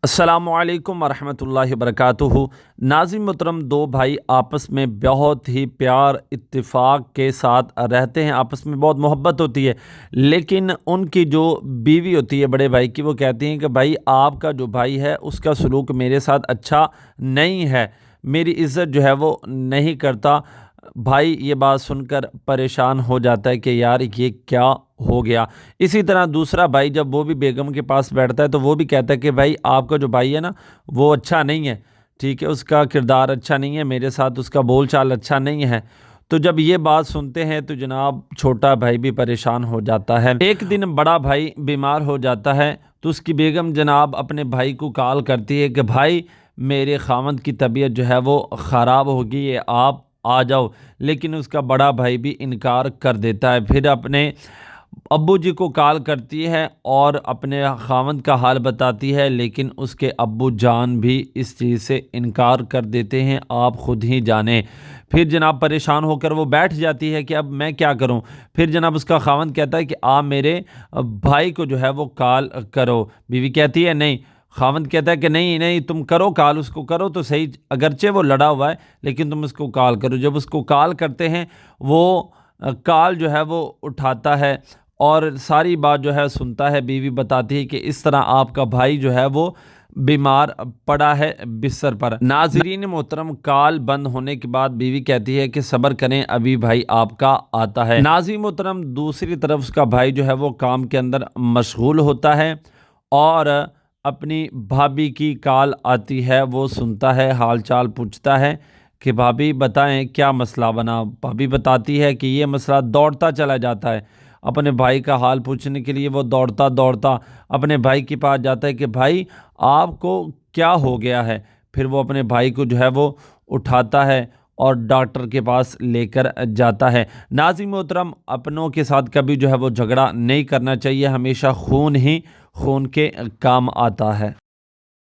السلام علیکم ورحمۃ اللہ وبرکاتہ۔ ناظرین محترم، دو بھائی آپس میں بہت ہی پیار اتفاق کے ساتھ رہتے ہیں، آپس میں بہت محبت ہوتی ہے، لیکن ان کی جو بیوی ہوتی ہے بڑے بھائی کی، وہ کہتی ہیں کہ بھائی آپ کا جو بھائی ہے اس کا سلوک میرے ساتھ اچھا نہیں ہے، میری عزت جو ہے وہ نہیں کرتا۔ بھائی یہ بات سن کر پریشان ہو جاتا ہے کہ یار یہ کیا ہو گیا۔ اسی طرح دوسرا بھائی جب وہ بھی بیگم کے پاس بیٹھتا ہے تو وہ بھی کہتا ہے کہ بھائی آپ کا جو بھائی ہے نا وہ اچھا نہیں ہے، ٹھیک ہے، اس کا کردار اچھا نہیں ہے، میرے ساتھ اس کا بول چال اچھا نہیں ہے۔ تو جب یہ بات سنتے ہیں تو جناب چھوٹا بھائی بھی پریشان ہو جاتا ہے۔ ایک دن بڑا بھائی بیمار ہو جاتا ہے تو اس کی بیگم جناب اپنے بھائی کو کال کرتی ہے کہ بھائی میرے خاوند کی طبیعت جو ہے وہ خراب ہوگی، یہ آپ آ جاؤ، لیکن اس کا بڑا بھائی بھی انکار کر دیتا ہے۔ پھر اپنے ابو جی کو کال کرتی ہے اور اپنے خاوند کا حال بتاتی ہے، لیکن اس کے ابو جان بھی اس چیز سے انکار کر دیتے ہیں، آپ خود ہی جانیں۔ پھر جناب پریشان ہو کر وہ بیٹھ جاتی ہے کہ اب میں کیا کروں۔ پھر جناب اس کا خاوند کہتا ہے کہ آپ میرے بھائی کو جو ہے وہ کال کرو۔ بیوی کہتی ہے نہیں، خاوند کہتا ہے کہ نہیں نہیں تم کرو کال، اس کو کرو تو صحیح، اگرچہ وہ لڑا ہوا ہے لیکن تم اس کو کال کرو۔ جب اس کو کال کرتے ہیں وہ کال جو ہے وہ اٹھاتا ہے اور ساری بات جو ہے سنتا ہے۔ بیوی بتاتی ہے کہ اس طرح آپ کا بھائی جو ہے وہ بیمار پڑا ہے بستر پر۔ ناظرین محترم، کال بند ہونے کے بعد بیوی کہتی ہے کہ صبر کریں، ابھی بھائی آپ کا آتا ہے۔ ناظرین محترم، دوسری طرف اس کا بھائی جو ہے وہ کام کے اندر مشغول ہوتا ہے اور اپنی بھابھی کی کال آتی ہے، وہ سنتا ہے، حال چال پوچھتا ہے کہ بھابھی بتائیں کیا مسئلہ بنا۔ بھابھی بتاتی ہے کہ یہ مسئلہ، دوڑتا چلا جاتا ہے اپنے بھائی کا حال پوچھنے کے لیے۔ وہ دوڑتا دوڑتا اپنے بھائی کے پاس جاتا ہے کہ بھائی آپ کو کیا ہو گیا ہے۔ پھر وہ اپنے بھائی کو جو ہے وہ اٹھاتا ہے اور ڈاکٹر کے پاس لے کر جاتا ہے۔ ناظرین محترم، اپنوں کے ساتھ کبھی جو ہے وہ جھگڑا نہیں کرنا چاہیے، ہمیشہ خون ہی خون کے کام آتا ہے۔